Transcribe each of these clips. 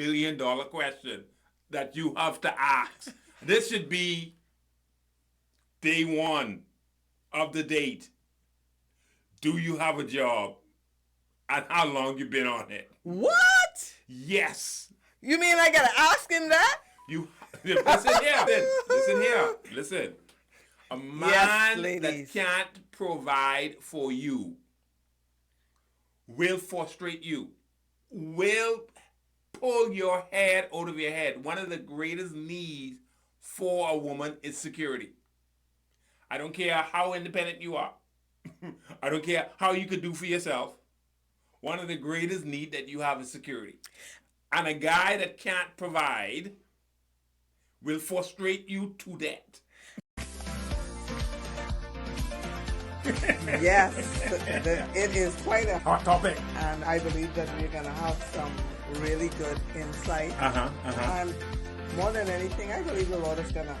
$1,000,000 question that you have to ask. This should be day one of the date. Do you have a job? And how long you been on it? What? Yes. You mean I gotta ask him that? You listen here. Listen here. Listen. A man that can't provide for you will frustrate you, will pull your head out of your head. One of the greatest needs for a woman is security. I don't care how independent you are. I don't care how you could do for yourself. One of the greatest needs that you have is security. And a guy that can't provide will frustrate you to death. Yes, it is quite a hot topic. And I believe that we're going to have some really good insight. And more than anything, I believe the Lord is going to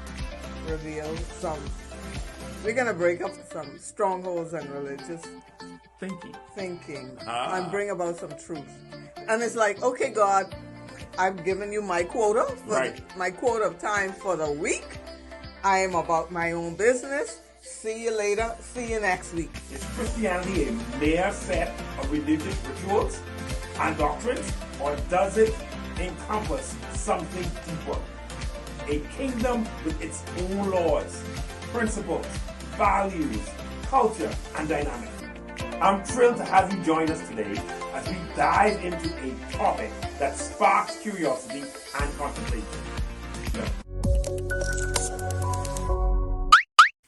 reveal we're going to break up some strongholds and religious thinking and bring about some truth. And it's like, okay, God, I've given you my quota, my quota of time for the week. I am about my own business. See you later. See you next week. Is Christianity a mere set of religious rituals and doctrines, or does it encompass something deeper? A kingdom with its own laws, principles, values, culture, and dynamics. I'm thrilled to have you join us today as we dive into a topic that sparks curiosity and contemplation.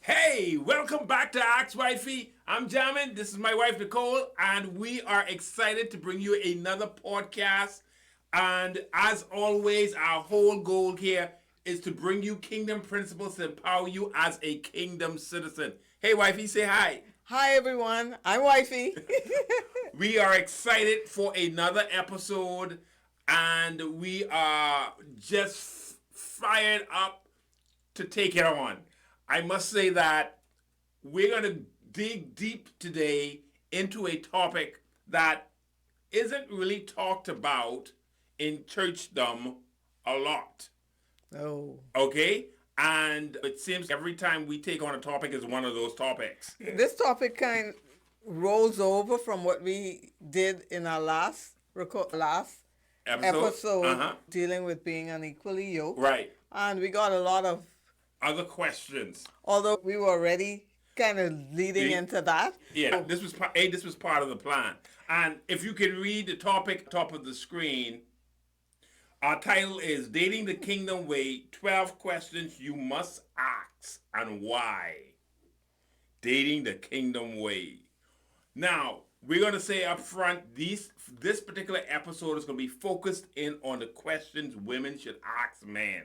Hey, welcome back to Ask Wifey. I'm Jamin. This is my wife, Nicole, and we are excited to bring you another podcast. And as always, our whole goal here is to bring you kingdom principles to empower you as a kingdom citizen. Hey, Wifey, say hi. Hi, everyone. I'm Wifey. We are excited for another episode, and we are just fired up to take it on. I must say that we're going to dig deep today into a topic that isn't really talked about in churchdom a lot. Oh. Okay? And it seems every time we take on a topic is one of those topics. This topic kind of rolls over from what we did in our last episode dealing with being unequally yoked. Right. And we got a lot of other questions. Although we were already kind of leading into that. Yeah, this was part of the plan. And if you can read the topic top of the screen, our title is Dating the Kingdom Way, 12 Questions You Must Ask and Why. Dating the Kingdom Way. Now, we're going to say up front, this particular episode is going to be focused in on the questions women should ask men.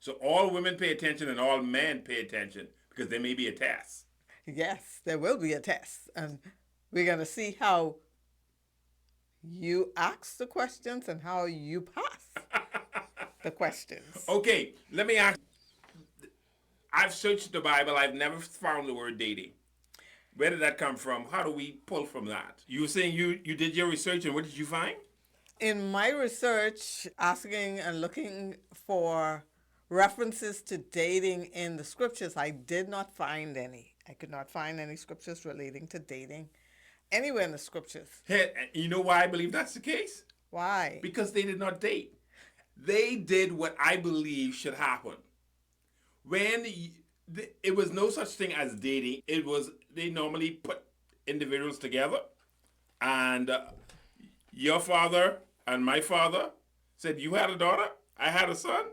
So all women pay attention and all men pay attention because there may be a test. Yes, there will be a test. And we're going to see how you ask the questions and how you pass the questions. Okay, let me ask. I've searched the Bible. I've never found the word dating. Where did that come from? How do we pull from that? You were saying you did your research, and what did you find? In my research, asking and looking for references to dating in the scriptures, I did not find any. I could not find any scriptures relating to dating anywhere in the scriptures. Hey, you know why I believe that's the case? Why? Because they did not date. They did what I believe should happen. When it was no such thing as dating, it was they normally put individuals together, and your father and my father said, you had a daughter, I had a son.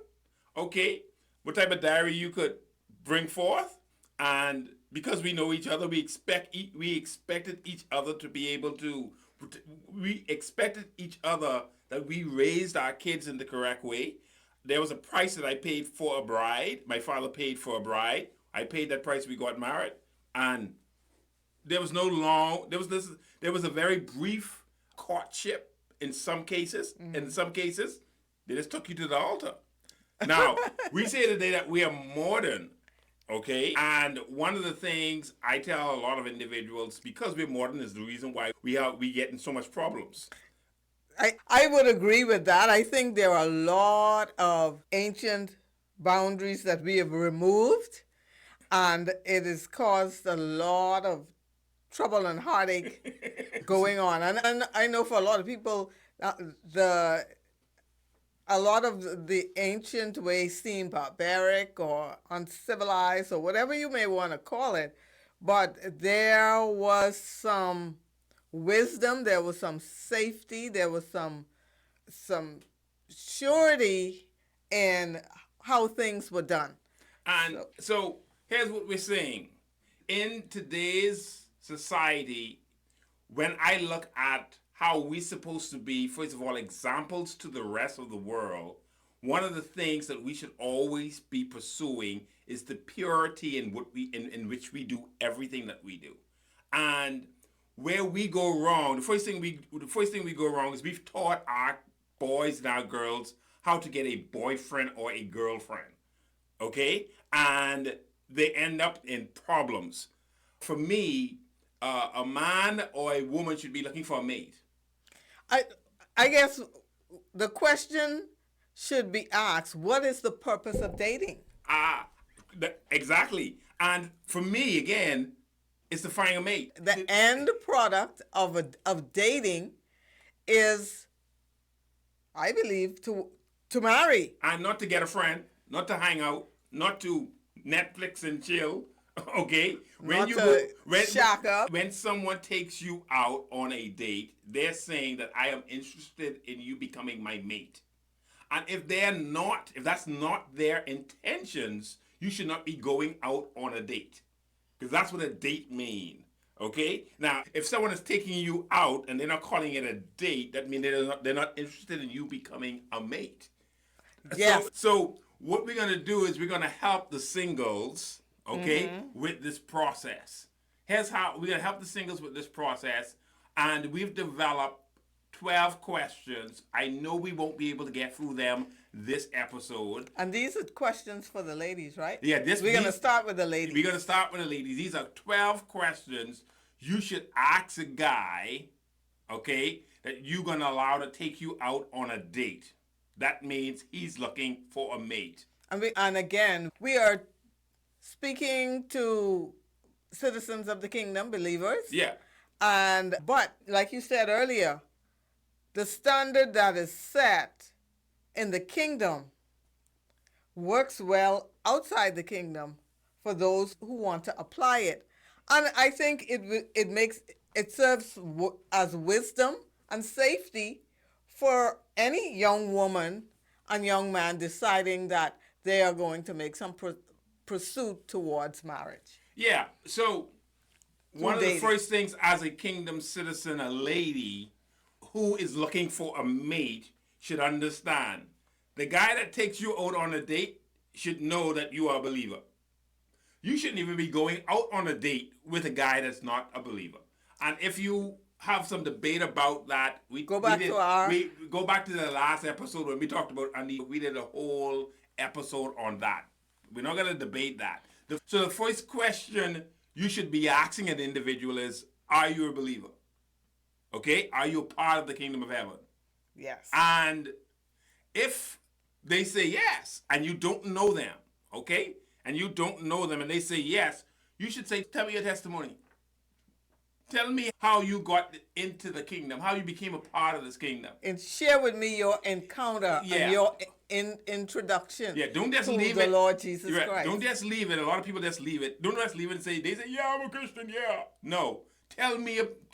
Okay, what type of diary you could bring forth, and because we know each other, we expected each other to be able to. We expected each other that we raised our kids in the correct way. There was a price that I paid for a bride. My father paid for a bride. I paid that price. We got married, and there was There was a very brief courtship in some cases. In some cases, they just took you to the altar. Now, we say today that we are modern, okay? And one of the things I tell a lot of individuals, because we're modern, is the reason why we get in so much problems. I would agree with that. I think there are a lot of ancient boundaries that we have removed, and it has caused a lot of trouble and heartache going on. And I know for a lot of people, the a lot of the ancient ways seem barbaric or uncivilized or whatever you may want to call it, but there was some wisdom, there was some safety, there was some surety in how things were done. And so here's what we're saying. In today's society, when I look at how we're supposed to be, first of all, examples to the rest of the world, one of the things that we should always be pursuing is the purity in what in which we do everything that we do. And where we go wrong, the first thing we go wrong is we've taught our boys and our girls how to get a boyfriend or a girlfriend. Okay? And they end up in problems. For me, a man or a woman should be looking for a mate. I guess the question should be asked, what is the purpose of dating? Exactly. And for me, again, it's to find a mate. The end product of dating is, I believe, to marry. And not to get a friend, not to hang out, not to Netflix and chill. Okay, when shack up. When someone takes you out on a date, they're saying that I am interested in you becoming my mate. And if that's not their intentions, you should not be going out on a date, because that's what a date means. Okay. Now, if someone is taking you out and they're not calling it a date, that means they're not interested in you becoming a mate. Yes. So what we're gonna do is we're gonna help the singles. Okay, with this process. Here's how we're gonna help the singles with this process, and we've developed 12 questions. I know we won't be able to get through them this episode. And these are questions for the ladies, right? Yeah, we're gonna start with the ladies. We're gonna start with the ladies. These are 12 questions you should ask a guy, okay, that you're gonna allow to take you out on a date. That means he's looking for a mate. And again, we are speaking to citizens of the kingdom, believers. Yeah. But like you said earlier, the standard that is set in the kingdom works well outside the kingdom for those who want to apply it. And I think it serves as wisdom and safety for any young woman and young man deciding that they are going to make some pursuit towards marriage. Yeah, so one of the first things as a kingdom citizen, a lady who is looking for a mate should understand. The guy that takes you out on a date should know that you are a believer. You shouldn't even be going out on a date with a guy that's not a believer. And if you have some debate about that, go back to the last episode when we talked about, and we did a whole episode on that. We're not going to debate that. So the first question you should be asking an individual is, are you a believer? Okay? Are you a part of the kingdom of heaven? Yes. And if they say yes, and you don't know them, okay? And you don't know them, and they say yes, you should say, tell me your testimony. Tell me how you got into the kingdom, how you became a part of this kingdom. And share with me your encounter and your introduction don't just to leave the it. Lord Jesus Christ. Don't just leave it. A lot of people just leave it. Don't just leave it and say, yeah, I'm a Christian, yeah. No.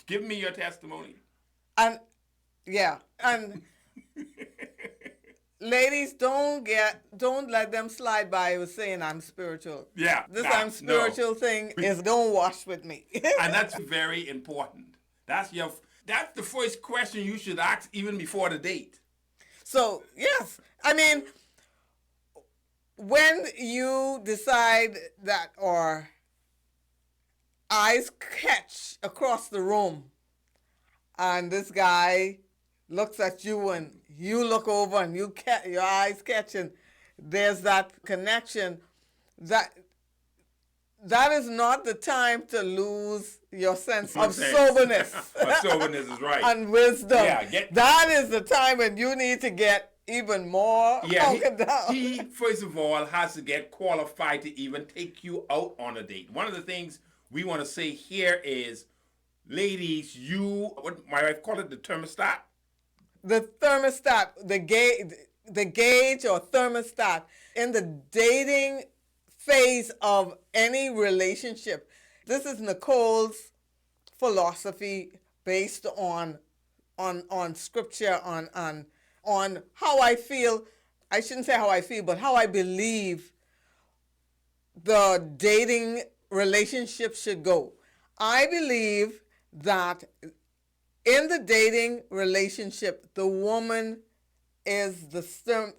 Give me your testimony. And ladies, don't let them slide by with saying I'm spiritual. Yeah. I'm spiritual thing is don't wash with me. And that's very important. That's the first question you should ask even before the date. So, yes. I mean, when you decide that, or eyes catch across the room, and this guy looks at you and you look over and your eyes catch, and there's that connection, that is not the time to lose your sense of Sense. soberness. Soberness is right. And wisdom. Yeah, that is the time when you need to get even more hunkered down. He, first of all, has to get qualified to even take you out on a date. One of the things we want to say here is, ladies, what my wife called it, the thermostat. The thermostat, the gauge or thermostat in the dating phase of any relationship. This is Nicole's philosophy based on scripture, on how I feel. I shouldn't say how I feel, but how I believe the dating relationship should go. I believe that in the dating relationship, the woman is the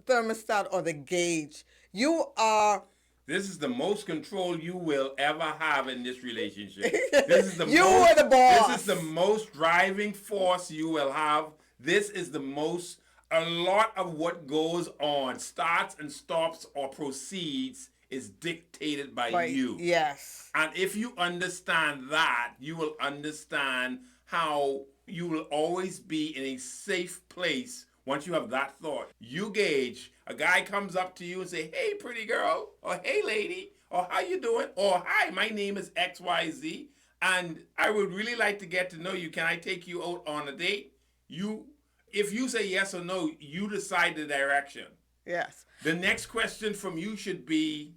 thermostat or the gauge. This is the most control you will ever have in this relationship. This is the are the boss. This is the most driving force you will have. This is a lot of what goes on, starts and stops or proceeds, is dictated by you. Yes. And if you understand that, you will understand how you will always be in a safe place once you have that thought. You gauge. A guy comes up to you and say, hey, pretty girl, or hey, lady, or how you doing? Or hi, my name is XYZ, and I would really like to get to know you. Can I take you out on a date? If you say yes or no, you decide the direction. Yes. The next question from you should be,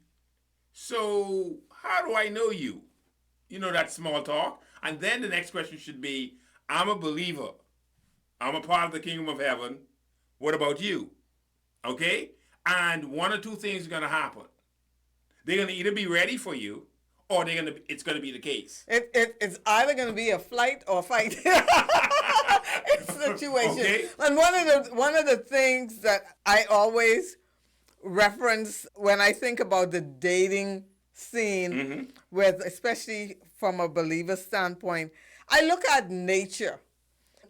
so how do I know you? You know, that small talk. And then the next question should be, I'm a believer. I'm a part of the kingdom of heaven. What about you? Okay? And one or two things are going to happen. They're going to either be ready for you, or it's going to be the case. It's either going to be a flight or a fight. Situation. Okay. And one of the things that I always reference when I think about the dating scene, with especially from a believer standpoint, I look at nature,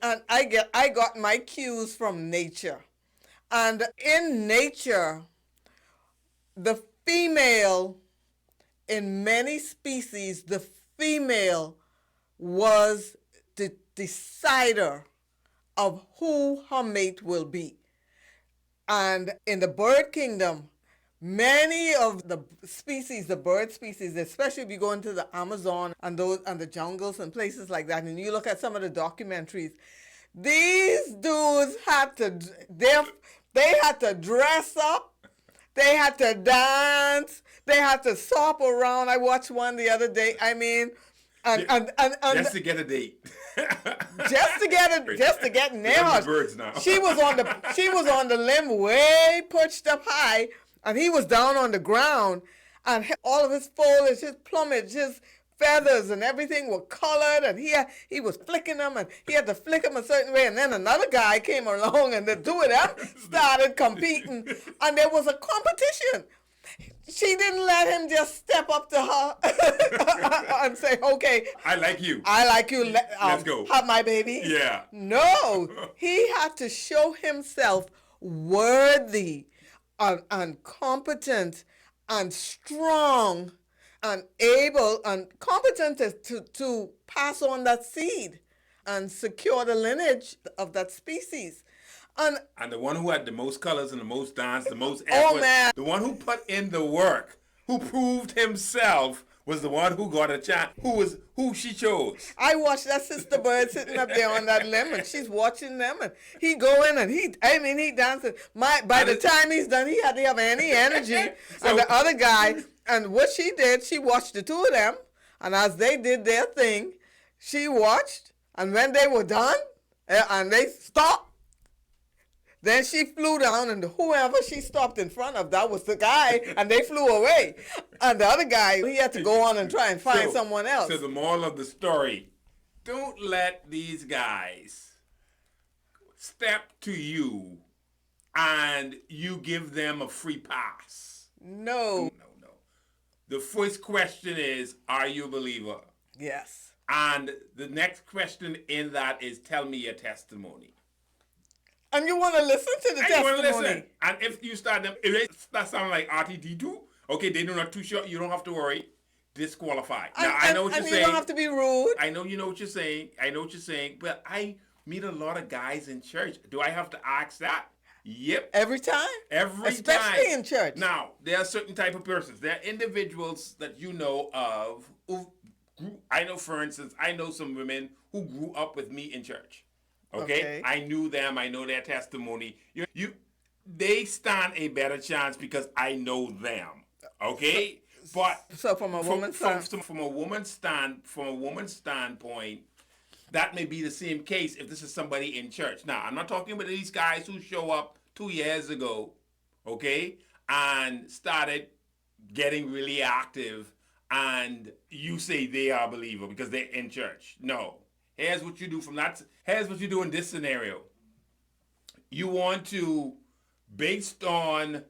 and I got my cues from nature, and in nature, the female, in many species, the female was the decider of who her mate will be. And in the bird kingdom, many of the species, the bird species, especially if you go into the Amazon and the jungles and places like that, and you look at some of the documentaries, these dudes they had to dress up, they had to dance, they had to sop around. I watched one the other day. I mean, and just to get a date. just to get nailed. Birds now. She was on the limb, way perched up high, and he was down on the ground, and all of his foliage, his plumage, his feathers and everything were colored, and he was flicking them, and he had to flick them a certain way, and then another guy came along, and the two of them started competing, and there was a competition. She didn't let him just step up to her and say, okay, I like you. Let's go. Have my baby. Yeah. No, he had to show himself worthy and competent and strong and able and competent to pass on that seed and secure the lineage of that species. And the one who had the most colors and the most dance, the most effort, the one who put in the work, who proved himself, was the one who got a chance, who she chose. I watched that sister bird sitting up there on that limb, and she's watching them, and he going and he dancing. By the time he's done, he hardly have any energy. And the other guy, and what she did, she watched the two of them, and as they did their thing, she watched, and when they were done, and they stopped, then she flew down, and whoever she stopped in front of, that was the guy, and they flew away. And the other guy, he had to go on and try and find someone else. So the moral of the story, don't let these guys step to you and you give them a free pass. No. The first question is, are you a believer? Yes. And the next question in that is, tell me your testimony. And you want to listen to the testimony. You want to listen. And if you start them, if that sound like RTD2, okay, they're not too sure, you don't have to worry. disqualified. Now, I know what you're saying. You don't have to be rude. I know you know what you're saying. I know what you're saying. But I meet a lot of guys in church. Do I have to ask that? Yep. Every time? Especially in church. Now, there are certain type of persons. There are individuals that you know of who I know, for instance, I know some women who grew up with me in church. Okay? I knew them. I know their testimony. They stand a better chance because I know them. Okay? But so from a woman's standpoint, that may be the same case if this is somebody in church. Now, I'm not talking about these guys who show up 2 years ago, okay, and started getting really active, and you say they are a believer because they're in church. No. Here's what you do here's what you do in this scenario. You want to, based on...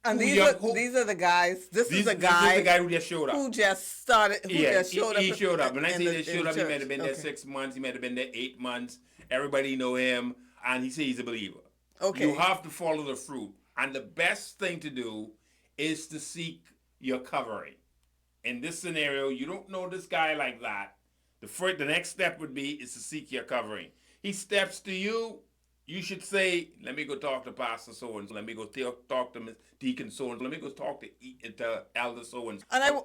And these are the guys. This is the guy who just showed up. Who just started. He showed up. When I say they showed up, he might have been there 6 months. He might have been there 8 months. Everybody know him, and he says he's a believer. Okay. You have to follow the fruit, and the best thing to do is to seek your covering. In this scenario, you don't know this guy like that. The next step would be is to seek your covering. He steps to you. You should say, let me go talk to Pastor so-and-so. Let me go talk to Deacon so-and-so. Let me go talk to Elder so-and-so. And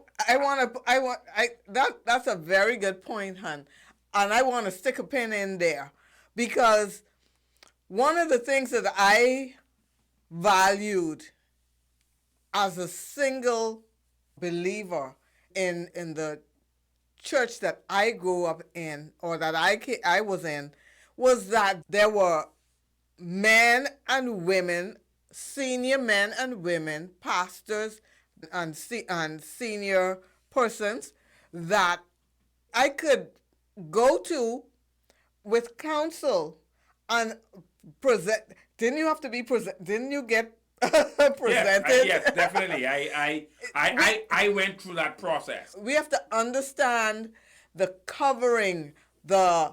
that's a very good point, hon. And I want to stick a pin in there. Because one of the things that I valued as a single believer in the church that I grew up in, or that I was in, was that there were men and women, senior men and women, pastors and senior persons that I could go to with counsel and present. Didn't you have to be present? Didn't you get presented? Yes, definitely. I went through that process. We have to understand the covering, the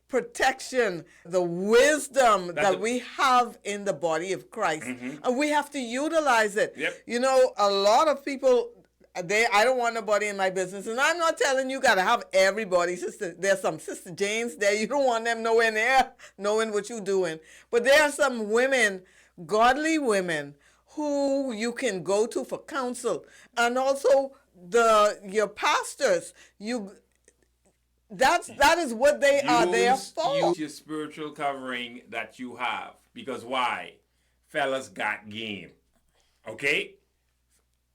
protection, the wisdom that we have in the body of Christ. Mm-hmm. And we have to utilize it. Yep. You know, a lot of people, I don't want nobody in my business. And I'm not telling you got to have everybody. There's some Sister Janes there. You don't want them nowhere near knowing what you're doing. But there are some women, godly women, who you can go to for counsel. And also your pastors, that is what they are there for. Use your spiritual covering that you have. Because why? Fellas got game. Okay?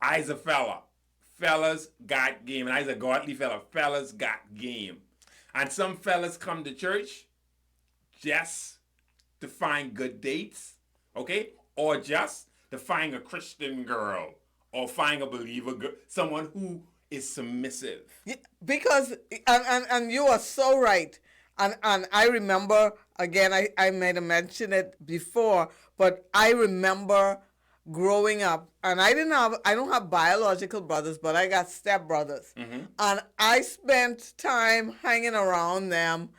I's a fella. Fellas got game. And I's a godly fella. Fellas got game. And some fellas come to church just to find good dates. Okay? Or just to find a Christian girl. Or find a believer girl. Someone who is submissive. Yeah, because and you are so right. And I remember, again, I may have mentioned it before, but I remember growing up, and I don't have biological brothers, but I got stepbrothers. Mm-hmm. And I spent time hanging around them,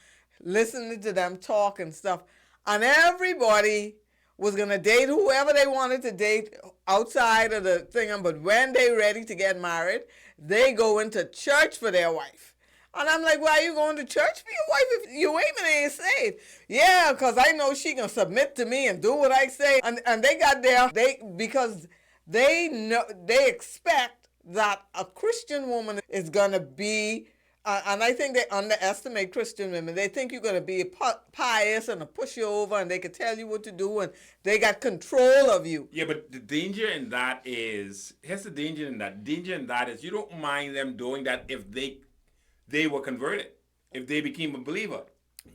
listening to them talk and stuff. And everybody was going to date whoever they wanted to date outside of the thing. But when they ready to get married, they go into church for their wife. And I'm like, why are you going to church for your wife if your woman ain't saved? Yeah, because I know she can submit to me and do what I say. And they got there because they know, they expect that a Christian woman is going to be, and I think they underestimate Christian women. They think you're going to be pious and a push you over, and they can tell you what to do, and they got control of you. Yeah, but the danger in that is, here's the danger in that. Danger in that is you don't mind them doing that if they were converted, if they became a believer.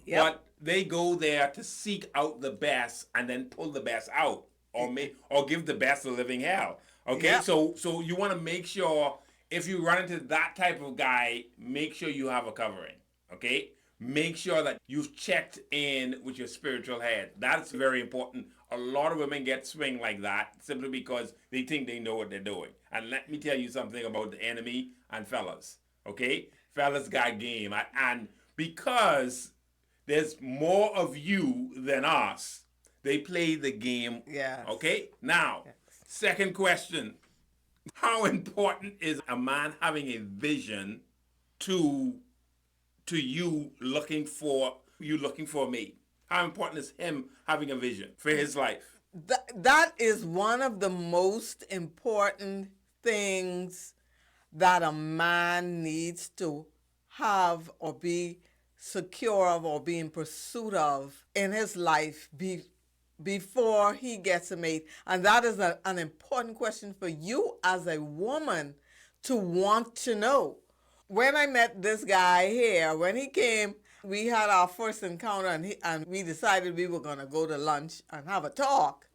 Yep. But they go there to seek out the best and then pull the best out, or give the best a living hell. Okay, yep. So you want to make sure, if you run into that type of guy, make sure you have a covering, okay? Make sure that you've checked in with your spiritual head. That's very important. A lot of women get swing like that simply because they think they know what they're doing. And let me tell you something about the enemy and fellas, okay? Fellas got game. And because there's more of you than us, they play the game. Yeah. Okay? Now, second question. How important is a man having a vision to you looking for a mate? How important is him having a vision for his life? That is one of the most important things that a man needs to have or be secure of or be in pursuit of in his life before he gets a mate. And that is an important question for you as a woman to want to know. When I met this guy here, when he came, we had our first encounter, and we decided we were going to go to lunch and have a talk.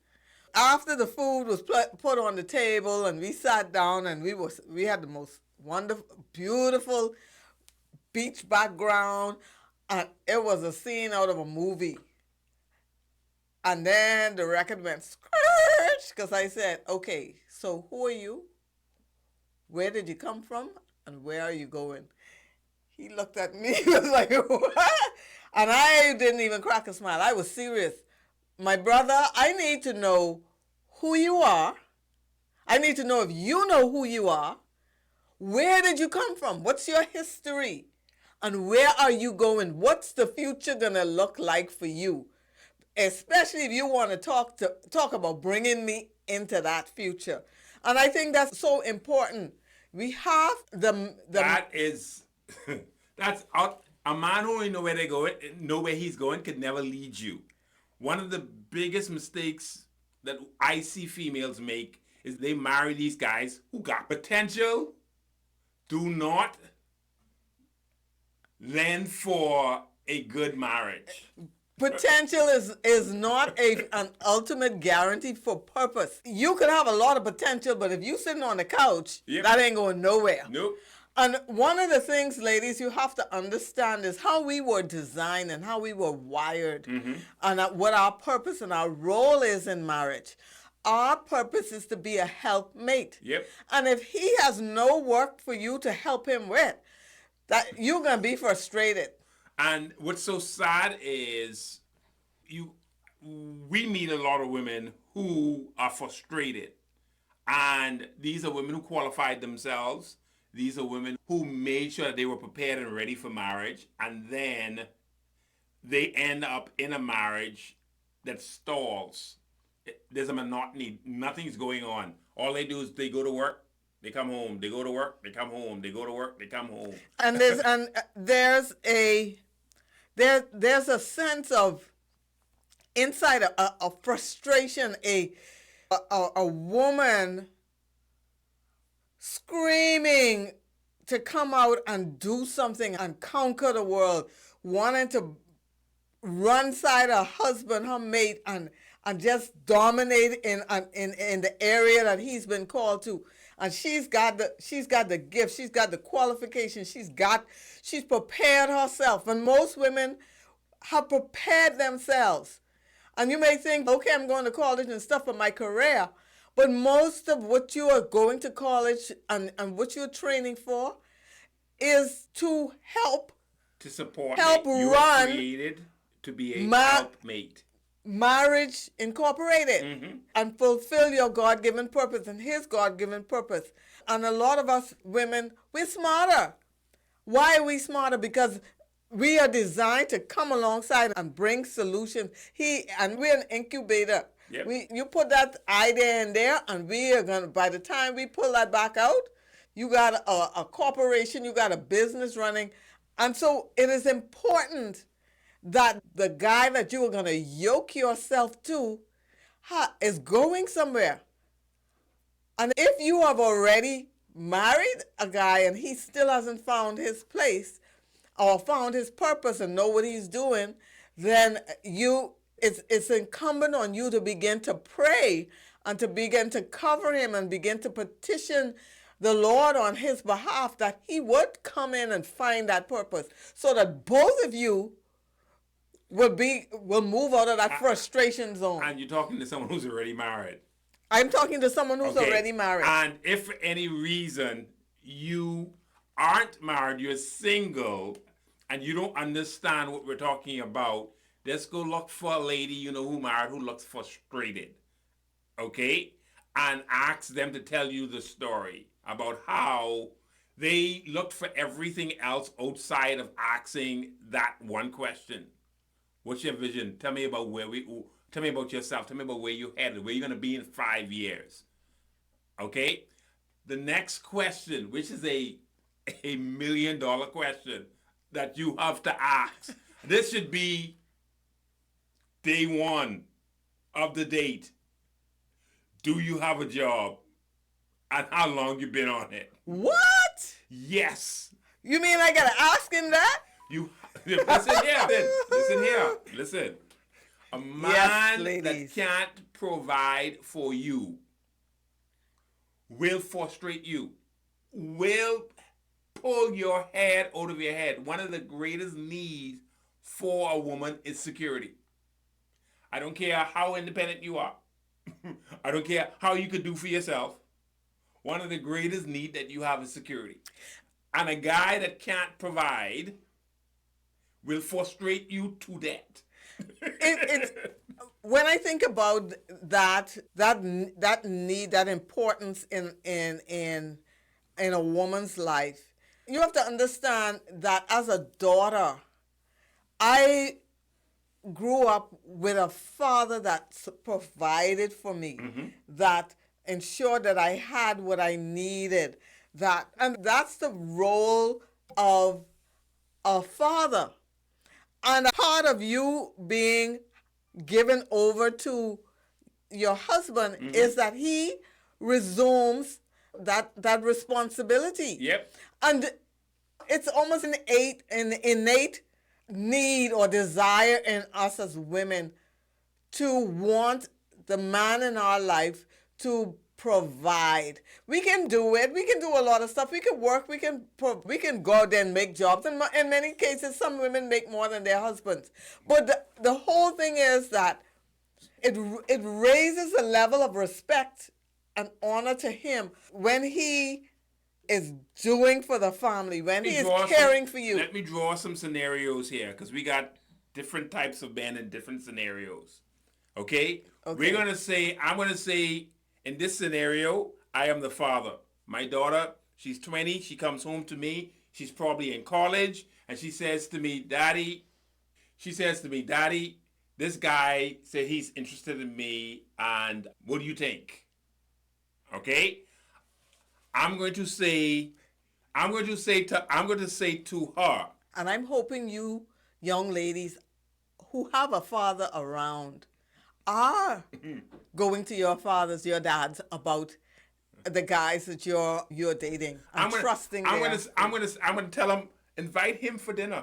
After the food was put on the table and we sat down, and we had the most wonderful, beautiful beach background, and it was a scene out of a movie. And then the record went scratch because I said, okay, so who are you? Where did you come from? And where are you going? He looked at me, he was like, what? And I didn't even crack a smile. I was serious. My brother, I need to know who you are. I need to know if you know who you are. Where did you come from? What's your history? And where are you going? What's the future going to look like for you? Especially if you want to talk about bringing me into that future. And I think that's so important. We have That is, that's out. A man who only know where he's going, could never lead you. One of the biggest mistakes that I see females make is they marry these guys who got potential. Do not lend for a good marriage. Potential is not an ultimate guarantee for purpose. You could have a lot of potential, but if you sitting on the couch, Yep. that ain't going nowhere. Nope. And one of the things, ladies, you have to understand is how we were designed and how we were wired, and what our purpose and our role is in marriage. Our purpose is to be a helpmate. Yep. And if he has no work for you to help him with, that you're gonna be frustrated. And what's so sad is we meet a lot of women who are frustrated. And these are women who qualified themselves. These are women who made sure that they were prepared and ready for marriage. And then they end up in a marriage that stalls. There's a monotony. Nothing's going on. All they do is they go to work, they come home. They go to work, they come home. They go to work, they come home. And there's a sense of inside a frustration, a woman screaming to come out and do something and conquer the world, wanting to run side her husband, her mate, and just dominate in the area that he's been called to. And she's got the gift, she's got the qualifications, she's prepared herself. And most women have prepared themselves. And you may think, okay, I'm going to college and stuff for my career. But most of what you are going to college and what you're training for is to help support help you run were created to be a helpmate. Marriage Incorporated, and fulfill your God-given purpose and his God-given purpose. And a lot of us women, we're smarter. Why are we smarter? Because we are designed to come alongside and bring solutions. And we're an incubator. Yep. You put that idea in there, and we are gonna. By the time we pull that back out, you got a corporation, you got a business running, and so it is important that the guy that you are gonna yoke yourself to is going somewhere. And if you have already married a guy and he still hasn't found his place or found his purpose and know what he's doing, then it's incumbent on you to begin to pray and to begin to cover him and begin to petition the Lord on his behalf that he would come in and find that purpose, so that both of you will move out of that frustration zone. And you're talking to someone who's already married. I'm talking to someone who's already married. And if for any reason you aren't married, you're single, and you don't understand what we're talking about, let's go look for a lady you know who married who looks frustrated. Okay? and ask them to tell you the story about how they looked for everything else outside of asking that one question. What's your vision? Tell me about tell me about yourself. Tell me about where you're headed, where you're going to be in 5 years. Okay? The next question, which is a $1 million question that you have to ask. This should be day one of the date. Do you have a job? And how long you been on it? What? Yes. You mean I gotta ask him that? You listen here. Listen here. Listen. A man that can't provide for you will frustrate you, will pull your head out of your head. One of the greatest needs for a woman is security. I don't care how independent you are. I don't care how you could do for yourself. One of the greatest needs that you have is security. And a guy that can't provide will frustrate you to death. When I think about that need, that importance in a woman's life, you have to understand that as a daughter, I grew up with a father that provided for me, that ensured that I had what I needed. And that's the role of a father. And a part of you being given over to your husband is that he resumes that responsibility. Yep. And it's almost an innate need or desire in us as women to want the man in our life to provide. We can do it. We can do a lot of stuff. We can work. We can go out there and make jobs. And in many cases, some women make more than their husbands. But the whole thing is that it raises a level of respect and honor to him when he is doing for the family, when he is caring for you. Let me draw some scenarios here, because we got different types of men in different scenarios. Okay? I'm going to say, in this scenario, I am the father. My daughter, she's 20. She comes home to me. She's probably in college. And she says to me, Daddy, this guy said he's interested in me. And what do you think? Okay? I'm going to say to her. And I'm hoping you young ladies who have a father around are going to your fathers, your dads, about the guys that you're dating and trusting them. I'm gonna tell him, invite him for dinner.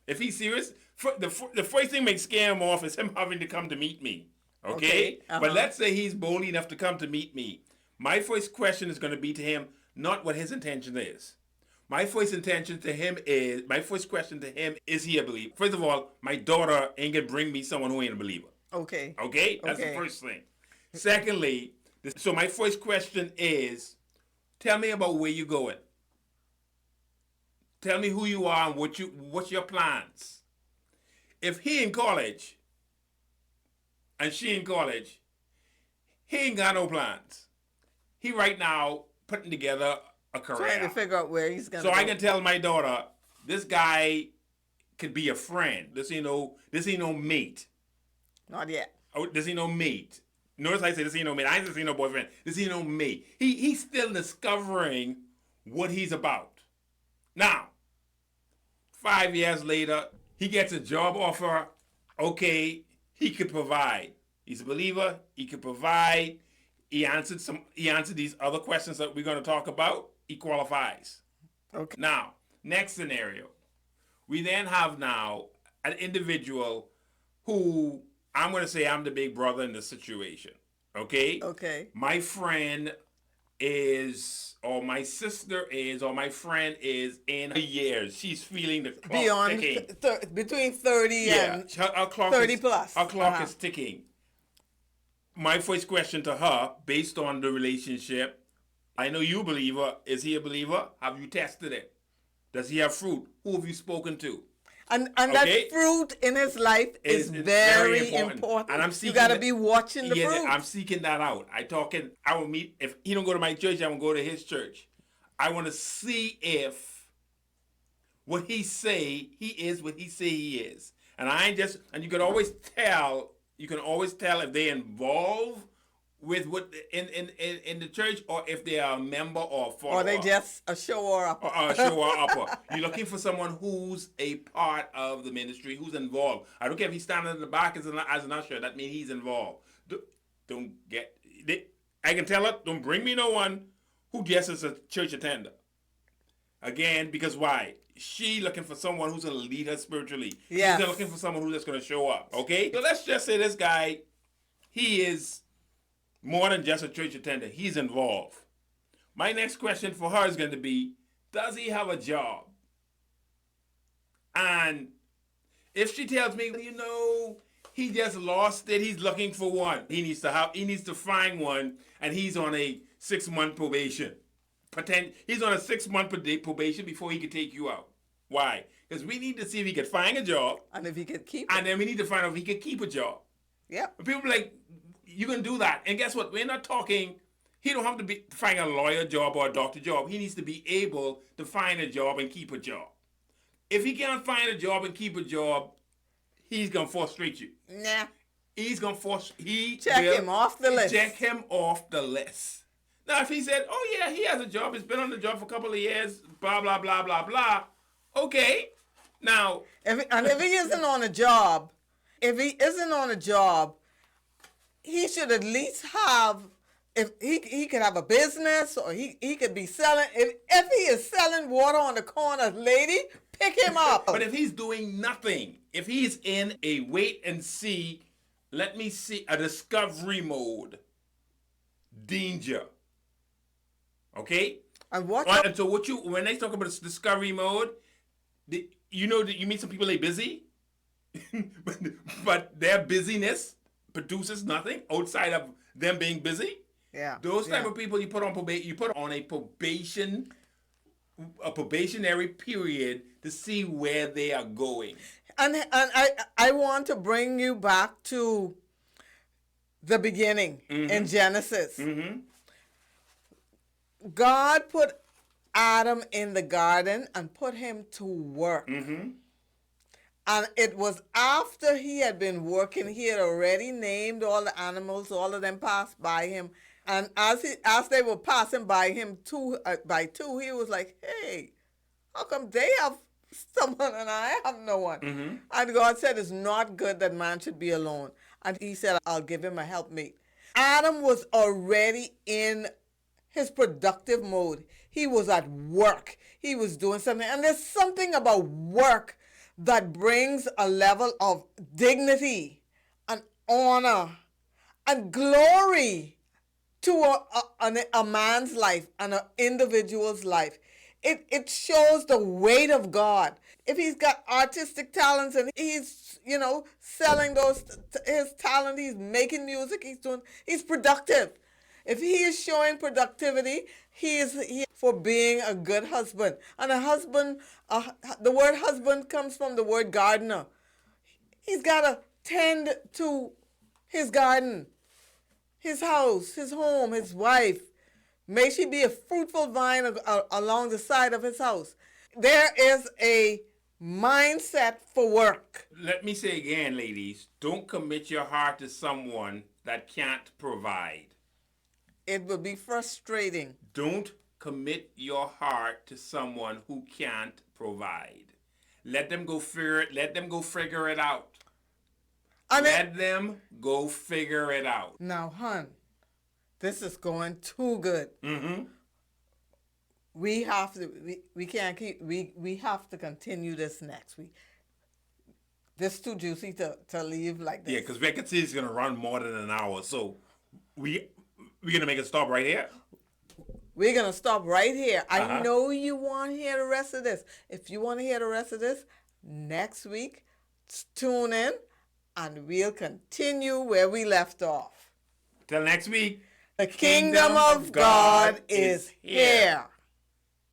If he's serious, the first thing may scare him off is him having to come to meet me. Okay? But let's say he's bold enough to come to meet me. My first question is going to be to him, not what his intention is. My first question to him is he a believer? First of all, my daughter ain't going to bring me someone who ain't a believer. Okay? That's the first thing. Secondly, so my first question is, tell me about where you're going. Tell me who you are and what's your plans. If he in college and she in college, he ain't got no plans. He right now putting together a career. Trying to figure out where he's going to go. So I can tell my daughter, this guy could be a friend. This ain't no mate. Not yet. Oh, this ain't no mate. Notice I say this ain't no mate. I ain't this ain't no boyfriend. This ain't no mate. He's still discovering what he's about. Now, 5 years later, he gets a job offer. Okay, he could provide. He's a believer. He could provide. He answered these other questions that we're going to talk about. He qualifies. Okay. Now, next scenario. We then have now an individual who I'm going to say I'm the big brother in the situation. Okay? Okay. My friend is, or my sister is, or my friend is in her years. She's feeling the clock beyond ticking. Between 30 and 30 plus. Her clock is ticking. My first question to her, based on the relationship, I know you a believer. Is he a believer? Have you tested it? Does he have fruit? Who have you spoken to? And Okay? that fruit in his life is It's very important. And I'm seeking you got to be watching the fruit. I'm seeking that out. I will meet, if he don't go to my church, I will go to his church. I want to see if what he say he is what he say he is. And you can always tell if they involve with what in the church, or if they are a member or a follower. Or they just a shower up. Or a shower upper. You're looking for someone who's a part of the ministry, who's involved. I don't care if he's standing in the back as an usher. That means he's involved. I can tell her, don't bring me no one who just is a church attender. Again, because why? She looking for someone who's going to lead her spiritually. Yes. She's not looking for someone who's just going to show up. Okay? So let's just say this guy, he is more than just a church attender. He's involved. My next question for her is going to be, does he have a job? And if she tells me, he just lost it, he's looking for one. He needs to find one, and he's on a 6-month probation. He's on a 6-month probation before he can take you out. Why? Because we need to see if he can find a job. And if he can keep it. And then we need to find out if he can keep a job. Yeah. People are like, you can do that. And guess what? We're not talking, he don't have to find a lawyer job or a doctor job. He needs to be able to find a job and keep a job. If he can't find a job and keep a job, he's going to frustrate you. Nah. He's going to check him off the list. Check him off the list. Now, if he said, oh, yeah, he has a job, he's been on the job for a couple of years, blah, blah, blah, blah, blah, okay. Now. If he isn't on a job, he should at least have, if he could have a business, or he could be selling. If he is selling water on the corner, lady, pick him up. But if he's doing nothing, if he's in a wait and see, let me see, a discovery mode, danger. Okay? And so when they talk about this discovery mode, you meet some people, they busy, but their busyness produces nothing outside of them being busy. Yeah. Those type of people you put on a probationary period to see where they are going. And I want to bring you back to the beginning in Genesis. Mm-hmm. God put Adam in the garden and put him to work. Mm-hmm. And it was after he had been working, he had already named all the animals, all of them passed by him. And as they were passing by him by two, he was like, hey, how come they have someone and I have no one? Mm-hmm. And God said, it's not good that man should be alone. And he said, I'll give him a helpmate. Adam was already in his productive mode. He was at work. He was doing something. And there's something about work that brings a level of dignity and honor and glory to a man's life and an individual's life. It shows the weight of God. If he's got artistic talents and he's, selling his talent, he's making music, he's productive. If he is showing productivity, he is for being a good husband. And a husband, the word husband comes from the word gardener. He's got to tend to his garden, his house, his home, his wife. May she be a fruitful vine along the side of his house. There is a mindset for work. Let me say again, ladies, don't commit your heart to someone that can't provide. It would be frustrating. Don't commit your heart to someone who can't provide. Let them go figure it. Let them go figure it out. Let them go figure it out. Now, hon, this is going too good. Mm-hmm. We have to. We can't keep. We have to continue this next week. This is too juicy to leave like this. Yeah, because vacancy is gonna run more than an hour, so we're gonna make it stop right here. We're gonna stop right here. I know you want to hear the rest of this. If you want to hear the rest of this, next week, tune in, and we'll continue where we left off. Till next week. The kingdom of God is here.